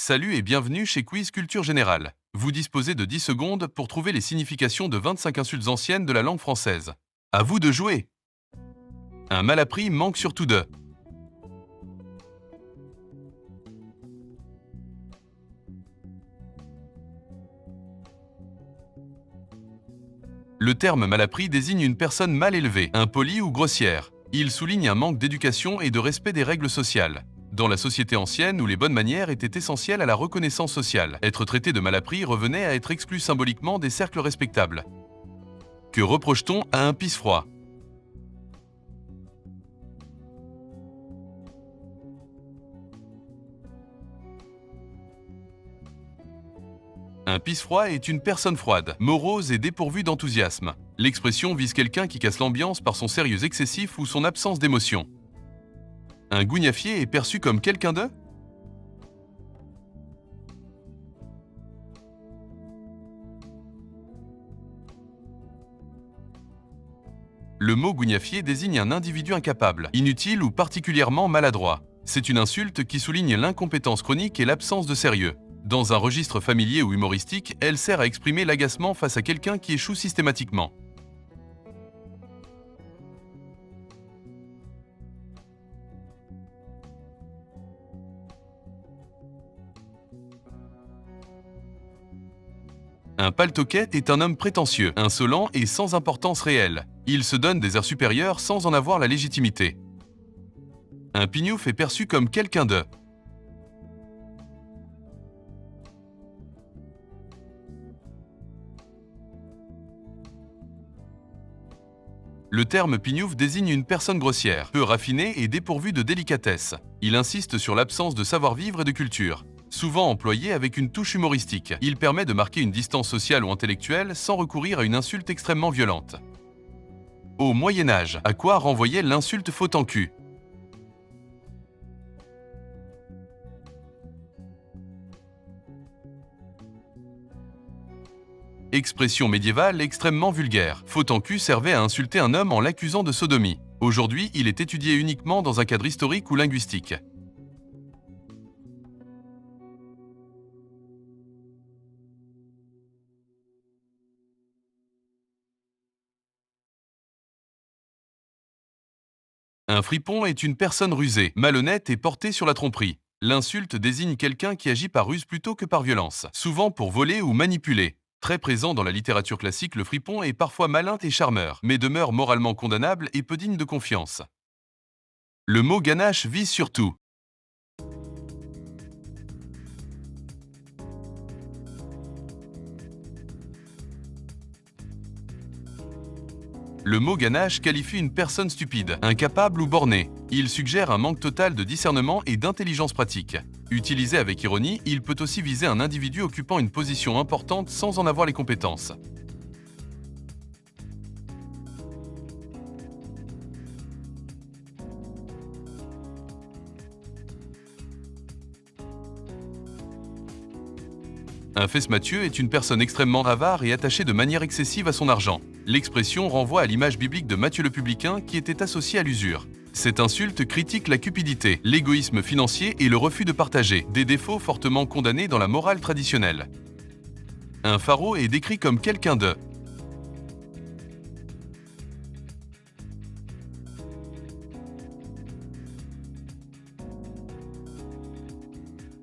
Salut et bienvenue chez Quiz Culture Générale. Vous disposez de 10 secondes pour trouver les significations de 25 insultes anciennes de la langue française. À vous de jouer. Un malappris manque surtout de. Le terme malappris désigne une personne mal élevée, impolie ou grossière. Il souligne un manque d'éducation et de respect des règles sociales. Dans la société ancienne où les bonnes manières étaient essentielles à la reconnaissance sociale, être traité de malappris revenait à être exclu symboliquement des cercles respectables. Que reproche-t-on à un pisse-froid? Un pisse-froid est une personne froide, morose et dépourvue d'enthousiasme. L'expression vise quelqu'un qui casse l'ambiance par son sérieux excessif ou son absence d'émotion. Un gougnafier est perçu comme quelqu'un de? Le mot gougnafier désigne un individu incapable, inutile ou particulièrement maladroit. C'est une insulte qui souligne l'incompétence chronique et l'absence de sérieux. Dans un registre familier ou humoristique, elle sert à exprimer l'agacement face à quelqu'un qui échoue systématiquement. Un paltoquet est un homme prétentieux, insolent et sans importance réelle. Il se donne des airs supérieurs sans en avoir la légitimité. Un pignouf est perçu comme quelqu'un de. Le terme pignouf désigne une personne grossière, peu raffinée et dépourvue de délicatesse. Il insiste sur l'absence de savoir-vivre et de culture. Souvent employé avec une touche humoristique, il permet de marquer une distance sociale ou intellectuelle sans recourir à une insulte extrêmement violente. Au Moyen-Âge, à quoi renvoyait l'insulte faute en cul? Expression médiévale extrêmement vulgaire. Faute en cul servait à insulter un homme en l'accusant de sodomie. Aujourd'hui, il est étudié uniquement dans un cadre historique ou linguistique. Un fripon est une personne rusée, malhonnête et portée sur la tromperie. L'insulte désigne quelqu'un qui agit par ruse plutôt que par violence, souvent pour voler ou manipuler. Très présent dans la littérature classique, le fripon est parfois malin et charmeur, mais demeure moralement condamnable et peu digne de confiance. Le mot ganache vise surtout. Le mot ganache qualifie une personne stupide, incapable ou bornée. Il suggère un manque total de discernement et d'intelligence pratique. Utilisé avec ironie, il peut aussi viser un individu occupant une position importante sans en avoir les compétences. Un fesse-Mathieu est une personne extrêmement avare et attachée de manière excessive à son argent. L'expression renvoie à l'image biblique de Matthieu le publicain qui était associée à l'usure. Cette insulte critique la cupidité, l'égoïsme financier et le refus de partager, des défauts fortement condamnés dans la morale traditionnelle. Un pharaon est décrit comme quelqu'un de.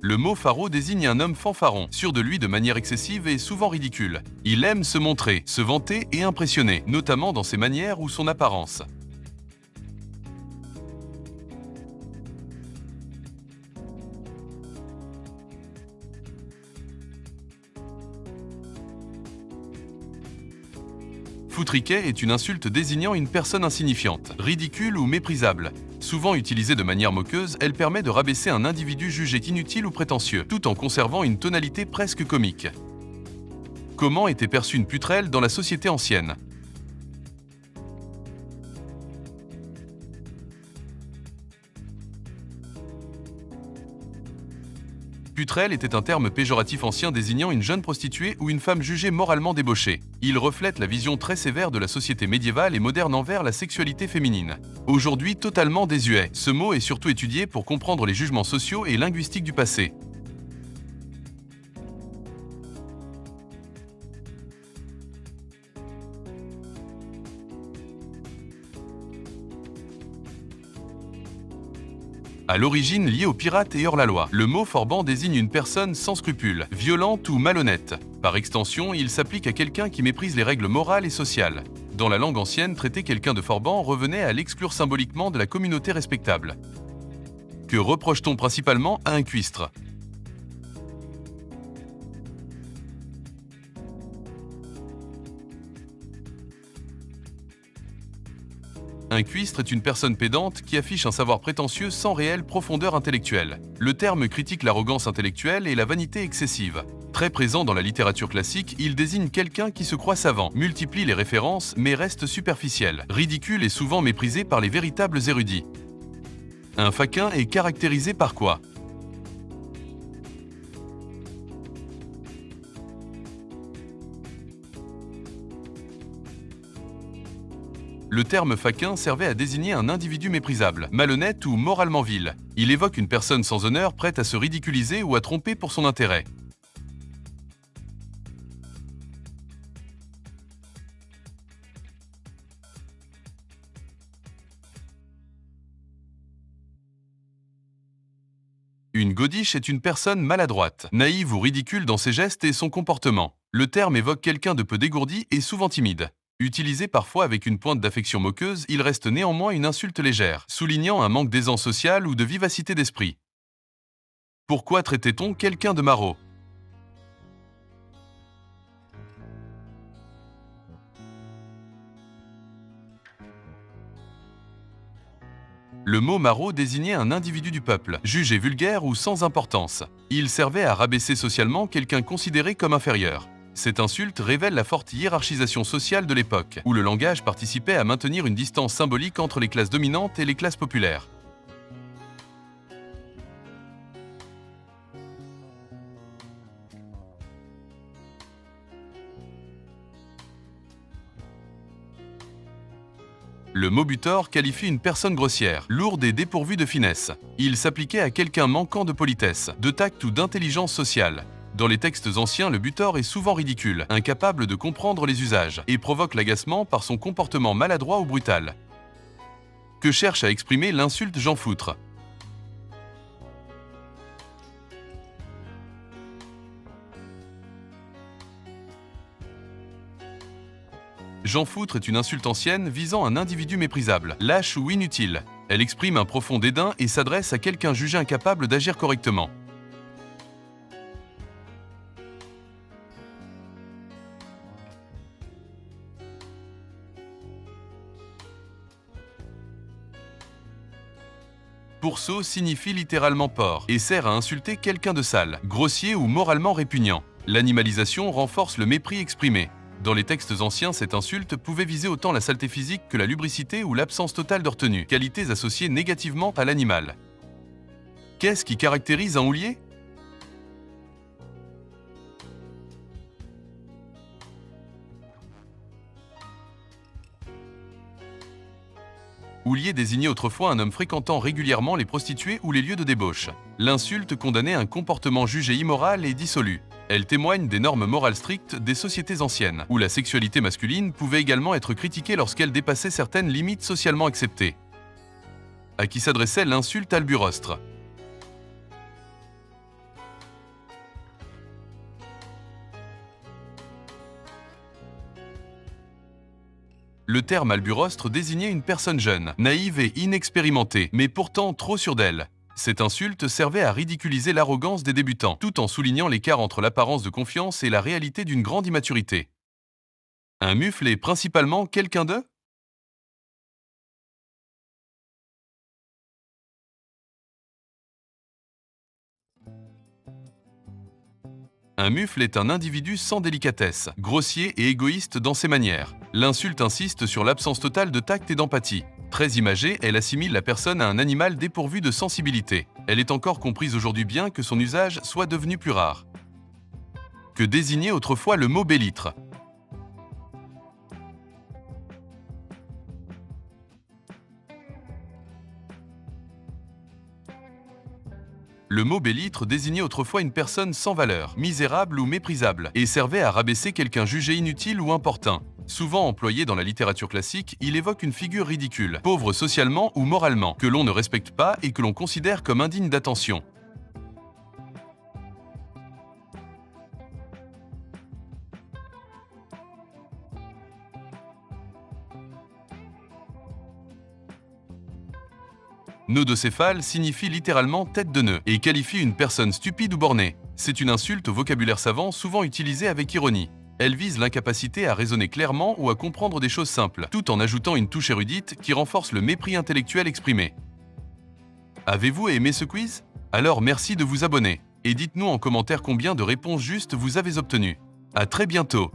Le mot pharaon désigne un homme fanfaron, sûr de lui de manière excessive et souvent ridicule. Il aime se montrer, se vanter et impressionner, notamment dans ses manières ou son apparence. Foutriquet est une insulte désignant une personne insignifiante, ridicule ou méprisable. Souvent utilisée de manière moqueuse, elle permet de rabaisser un individu jugé inutile ou prétentieux, tout en conservant une tonalité presque comique. Comment était perçue une putrelle dans la société ancienne? Putrelle était un terme péjoratif ancien désignant une jeune prostituée ou une femme jugée moralement débauchée. Il reflète la vision très sévère de la société médiévale et moderne envers la sexualité féminine. Aujourd'hui totalement désuet, ce mot est surtout étudié pour comprendre les jugements sociaux et linguistiques du passé. À l'origine lié aux pirates et hors-la-loi, le mot forban désigne une personne sans scrupules, violente ou malhonnête. Par extension, il s'applique à quelqu'un qui méprise les règles morales et sociales. Dans la langue ancienne, traiter quelqu'un de forban revenait à l'exclure symboliquement de la communauté respectable. Que reproche-t-on principalement à un cuistre? Un cuistre est une personne pédante qui affiche un savoir prétentieux sans réelle profondeur intellectuelle. Le terme critique l'arrogance intellectuelle et la vanité excessive. Très présent dans la littérature classique, il désigne quelqu'un qui se croit savant, multiplie les références mais reste superficiel, ridicule et souvent méprisé par les véritables érudits. Un faquin est caractérisé par quoi? Le terme faquin servait à désigner un individu méprisable, malhonnête ou moralement vil. Il évoque une personne sans honneur prête à se ridiculiser ou à tromper pour son intérêt. Une godiche est une personne maladroite, naïve ou ridicule dans ses gestes et son comportement. Le terme évoque quelqu'un de peu dégourdi et souvent timide. Utilisé parfois avec une pointe d'affection moqueuse, il reste néanmoins une insulte légère, soulignant un manque d'aisance sociale ou de vivacité d'esprit. Pourquoi traitait-on quelqu'un de maraud? Le mot maraud désignait un individu du peuple, jugé vulgaire ou sans importance. Il servait à rabaisser socialement quelqu'un considéré comme inférieur. Cette insulte révèle la forte hiérarchisation sociale de l'époque, où le langage participait à maintenir une distance symbolique entre les classes dominantes et les classes populaires. Le mot butor qualifie une personne grossière, lourde et dépourvue de finesse. Il s'appliquait à quelqu'un manquant de politesse, de tact ou d'intelligence sociale. Dans les textes anciens, le butor est souvent ridicule, incapable de comprendre les usages, et provoque l'agacement par son comportement maladroit ou brutal. Que cherche à exprimer l'insulte Jean Foutre? Jean Foutre est une insulte ancienne visant un individu méprisable, lâche ou inutile. Elle exprime un profond dédain et s'adresse à quelqu'un jugé incapable d'agir correctement. Pourceau signifie littéralement porc et sert à insulter quelqu'un de sale, grossier ou moralement répugnant. L'animalisation renforce le mépris exprimé. Dans les textes anciens, cette insulte pouvait viser autant la saleté physique que la lubricité ou l'absence totale de retenue, qualités associées négativement à l'animal. Qu'est-ce qui caractérise un houlier? Houlier désignait autrefois un homme fréquentant régulièrement les prostituées ou les lieux de débauche. L'insulte condamnait un comportement jugé immoral et dissolu. Elle témoigne des normes morales strictes des sociétés anciennes, où la sexualité masculine pouvait également être critiquée lorsqu'elle dépassait certaines limites socialement acceptées. À qui s'adressait l'insulte alburostre? Le terme alburostre désignait une personne jeune, naïve et inexpérimentée, mais pourtant trop sûre d'elle. Cette insulte servait à ridiculiser l'arrogance des débutants, tout en soulignant l'écart entre l'apparence de confiance et la réalité d'une grande immaturité. Un mufle est principalement quelqu'un de? Un mufle est un individu sans délicatesse, grossier et égoïste dans ses manières. L'insulte insiste sur l'absence totale de tact et d'empathie. Très imagée, elle assimile la personne à un animal dépourvu de sensibilité. Elle est encore comprise aujourd'hui bien que son usage soit devenu plus rare. Que désignait autrefois le mot bélître? Le mot bélître désignait autrefois une personne sans valeur, misérable ou méprisable, et servait à rabaisser quelqu'un jugé inutile ou importun. Souvent employé dans la littérature classique, il évoque une figure ridicule, pauvre socialement ou moralement, que l'on ne respecte pas et que l'on considère comme indigne d'attention. Nodocéphale signifie littéralement tête de nœud et qualifie une personne stupide ou bornée. C'est une insulte au vocabulaire savant souvent utilisée avec ironie. Elle vise l'incapacité à raisonner clairement ou à comprendre des choses simples, tout en ajoutant une touche érudite qui renforce le mépris intellectuel exprimé. Avez-vous aimé ce quiz? Alors merci de vous abonner et dites-nous en commentaire combien de réponses justes vous avez obtenues. À très bientôt!